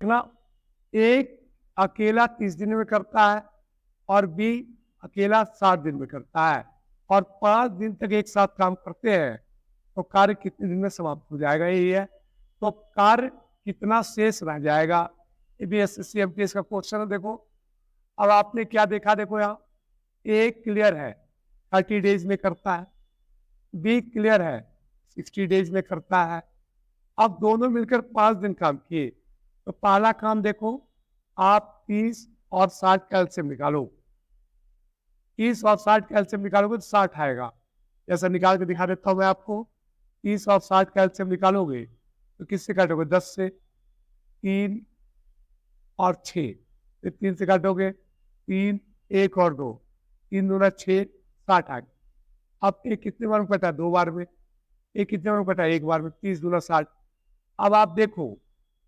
देखना, एक अकेला 30 दिन में करता है और बी अकेला 60 दिन में करता है और 5 दिन तक एक साथ काम करते हैं, तो कार्य कितने दिन में समाप्त हो जाएगा, यही है। तो कार्य कितना शेष रह जाएगा, ये भी एसएससी एमटीएस का क्वेश्चन है। देखो अब आपने क्या देखा, देखो यहाँ ए क्लियर है 30 डेज में करता है, बी क्लियर है 60 डेज में करता है। अब दोनों मिलकर 5 दिन काम किए, तो पहला काम देखो, आप 30 और 60 कैल्शियम निकालो। 30 और 60 कैल्शियम निकालोगे तो 60 आएगा। जैसा निकाल के दिखा देता हूं मैं आपको। 30 और 60 कैल्शियम निकालोगे तो किससे काटोगे, 10 से, 3 और 6, फिर 3 से काटोगे, 3, 1 और 2, 3 दूना 6, 60 आ गया। अब एक कितने बार में कटा, 2 बार में। एक कितने बार में कटा, 1 बार में। 30 दूना 60। अब आप देखो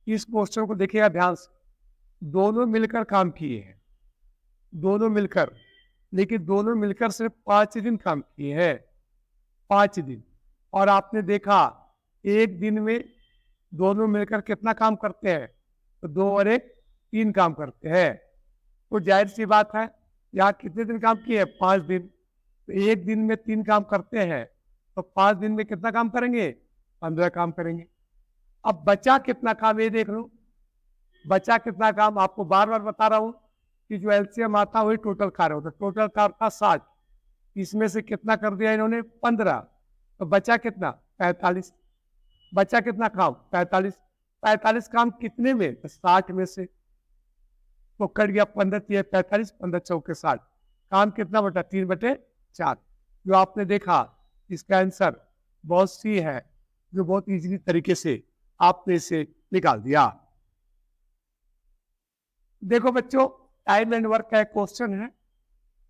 इस क्वेश्चन को देखिएगा ध्यान से, दोनों मिलकर काम किए हैं, दोनों मिलकर, लेकिन दोनों मिलकर सिर्फ 5 दिन काम किए हैं, 5 दिन। और आपने देखा एक दिन में दोनों मिलकर कितना काम करते हैं, तो 2 और 1 3 काम करते हैं। तो जाहिर सी बात है यहाँ कितने दिन काम किए, 5 दिन। तो एक दिन में 3 काम करते हैं, तो 5 दिन में कितना काम करेंगे, 15 काम करेंगे। अब बचा कितना काम, ये देख लो, बचा कितना काम। आपको बार बार बता रहा हूं कि जो एलसीएम आता है वही टोटल कार्य होता है। टोटल कार्य था 60, इसमें से कितना कर दिया इन्होंने, 15, तो बचा कितना, 45। बचा कितना काम, 45। 45 काम कितने में, 60 में से, तो कट गया 15 3 45, 15 चौके 60। काम कितना बटा, 3/4। जो आपने देखा इसका आंसर बहुत सी है, जो बहुत इजीली तरीके से आपने इसे निकाल दिया। देखो बच्चों, टाइम एंड वर्क का एक क्वेश्चन है।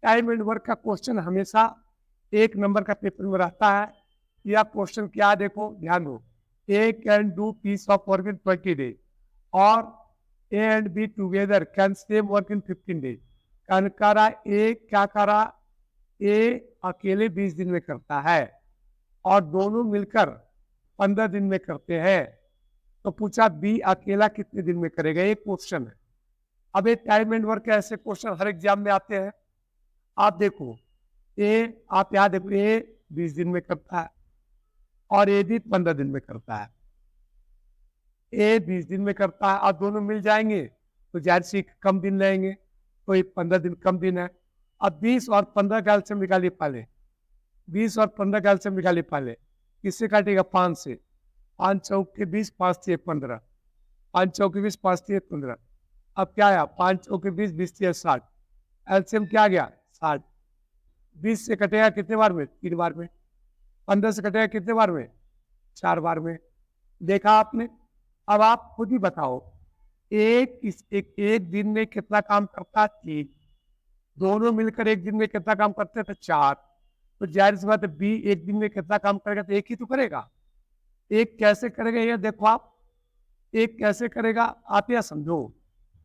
टाइम एंड वर्क का क्वेश्चन हमेशा 1 नंबर का पेपर में रहता है। यह क्वेश्चन क्या, देखो ध्यान दो, A can do piece of work in 20 days और A and B together can same work in 15 days. करा ए क्या करा, ए अकेले 20 दिन में करता है और दोनों मिलकर 15 दिन में करते हैं। तो पूछा बी अकेला कितने दिन में करेगा, ये क्वेश्चन है। अब ये टाइम एंड वर्क ऐसे क्वेश्चन हर एग्जाम में आते हैं। आप देखो ए, आप यहाँ देखो, ए 20 दिन में करता है और ए भी 15 दिन में करता है। ए 20 दिन में करता है और दोनों मिल जाएंगे तो जाहिर सी कम दिन लेंगे, तो ये 15 दिन कम दिन है। अब 20 और 15 कैल्शियम निकालिए पहले, 20 और 15 कैल्शियम निकालिए पहले। किससे काटेगा, 5 से। 5 चौके 20, 5 3 15, 5 चौके 20, 5 3 15। अब क्या आया, 5 चौके 20, 20 3 60। एलसीएम क्या आ गया, 60। 20 से कटेगा कितने बार में, 3 बार में। 15 से कटेगा कितने बार में, 4 बार में। देखा आपने। अब आप खुद ही बताओ, एक दिन में कितना काम करता, 3। दोनों मिलकर एक दिन में कितना काम करते थे, 4। तो जाहिर सी बात है बी एक दिन में कितना काम करेगा, तो एक ही तो करेगा। एक कैसे करेगा ये देखो आप, एक कैसे करेगा आप यह समझो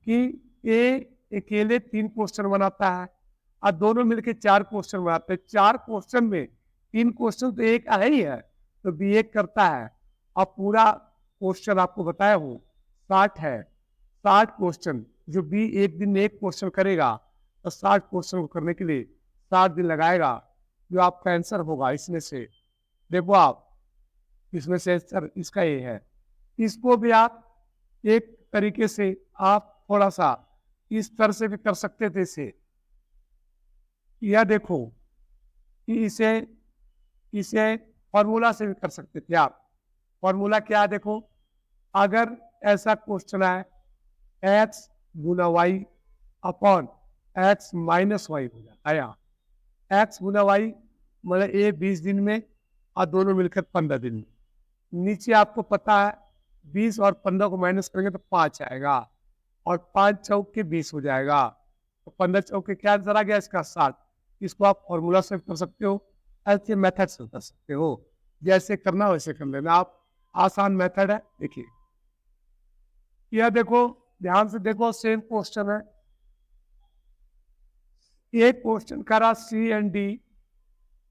कि ए अकेले 3 क्वेश्चन बनाता है और दोनों मिलकर 4 क्वेश्चन बनाते हैं। 4 क्वेश्चन में 3 क्वेश्चन तो एक है ही है, तो बी एक करता है। अब पूरा क्वेश्चन आपको बताया हूँ 60 है, 60 क्वेश्चन जो बी एक दिन में एक क्वेश्चन करेगा, तो 60 क्वेश्चन को करने के लिए 60 दिन लगाएगा। जो आपका आंसर होगा इसमें से, देखो आप, इसमें से आंसर इसका ये है। इसको भी आप एक तरीके से आप थोड़ा सा इस तरह से भी कर सकते थे इसे। यह देखो कि इसे इसे फॉर्मूला से भी कर सकते थे आप। फॉर्मूला क्या है, देखो, अगर ऐसा क्वेश्चन है एक्स गुना y upon x minus y हो जाता है। यहाँ एक्स गुना वाई मतलब ए 20 दिन में और दोनों मिलकर 15 दिन में। नीचे आपको पता है 20 और 15 को माइनस करेंगे तो 5 आएगा और 5 चौक के 20 हो जाएगा। तो 15 चौक के क्या आंसर आ गया इसका, 60। इसको आप फॉर्मूला से कर सकते हो, ऐसे मेथड से कर सकते हो, जैसे करना वैसे कर लेना आप। आसान मेथड है। देखिए यह देखो, ध्यान से देखो, सेम क्वेश्चन है। एक क्वेश्चन करा C and D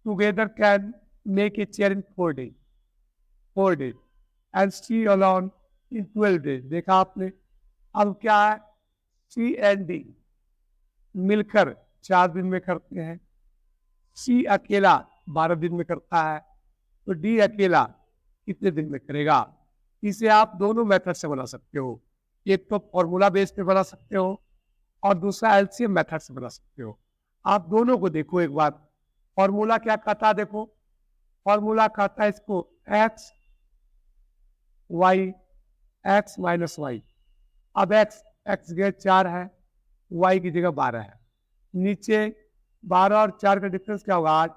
together can make a chair in 4 days, 4 days and C alone in 12 days। देखा आपने। अब क्या है, सी एंड डी मिलकर 4 दिन में करते हैं, सी अकेला 12 दिन में करता है, तो डी अकेला कितने दिन में करेगा। इसे आप दोनों मेथड से बना सकते हो, एक तो फॉर्मूला बेस पे बना सकते हो और दूसरा एलसीएम मेथड से बना सकते हो। आप दोनों को देखो एक बार। फॉर्मूला क्या कहता है, देखो फॉर्मूला कहता है इसको X Y X minus Y. अब एक्स एक्स की जगह 4 है, वाई की जगह 12 है, नीचे 12 और 4 का डिफरेंस क्या होगा 8,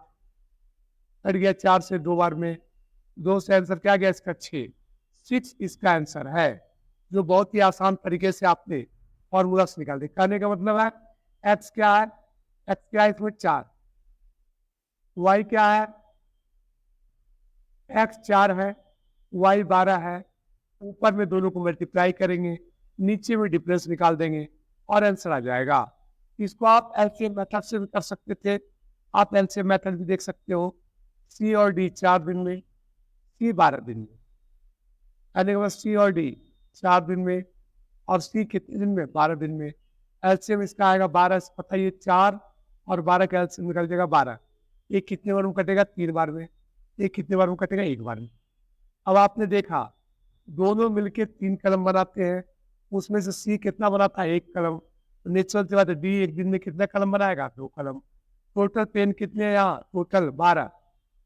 कट गया 4 से 2 बार में, 2 से आंसर क्या गया इसका 6, 6 इसका आंसर है, जो बहुत ही आसान तरीके से आपने फॉर्मूला से निकाल दिया। कहने का मतलब है एक्स क्या है, एक्स क्या है इसमें 4, वाई क्या है, एक्स 4 है, वाई 12 है, ऊपर में दोनों को मल्टीप्लाई करेंगे, नीचे में डिफरेंस निकाल देंगे और आंसर आ जाएगा। इसको आप एलसीएम मेथड से भी कर सकते थे, आप एलसीएम मेथड भी देख सकते हो। सी और डी 4 दिन में, सी 12 दिन में, यानी कि सी और डी 4 दिन में और सी कितने दिन में 12 दिन में। एलसीएम इसका आएगा 12, पता ये 4 और 12 का एलसीएम निकल जाएगा 12। एक कितने बार में कटेगा 3 बार में, एक कितने बार में कटेगा 1 बार में। अब आपने देखा दोनों मिलके 3 कलम बनाते हैं, उसमें से सी कितना बनाता है 1 कलम, तो नेचुरल सी बात है डी एक दिन में कितना कलम बनाएगा 2 कलम। टोटल पेन कितने हैं यहाँ, टोटल 12,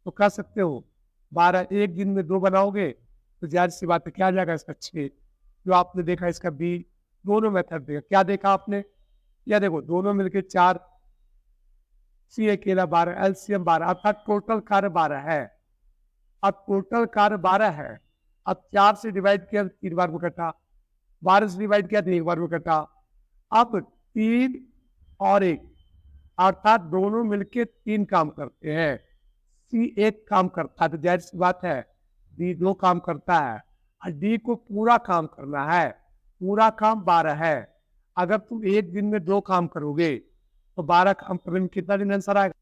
तो कह सकते हो 12 एक दिन में 2 बनाओगे तो जाहिर सी बात है क्या आ जाएगा इसका 6। जो आपने देखा इसका बी, दोनों मेथड देखा, क्या देखा आपने, या देखो दोनों मिलके 4, सी अकेला 12, एलसीएम 12, अर्थात टोटल कार्य 12 है। अब टोटल कार्य 12 है, अब 4 से डिवाइड किया 3 बार में कटा, 12 से डिवाइड किया तो 1 बार में कटा। अब 3 और 1 अर्थात दोनों मिलके 3 काम करते हैं, सी 1 काम करता है, तो जाहिर सी बात है डी 2 काम करता है और डी को पूरा काम करना है, पूरा काम 12 है। अगर तुम एक दिन में 2 काम करोगे तो 12 काम करने में कितना दिन आंसर आएगा।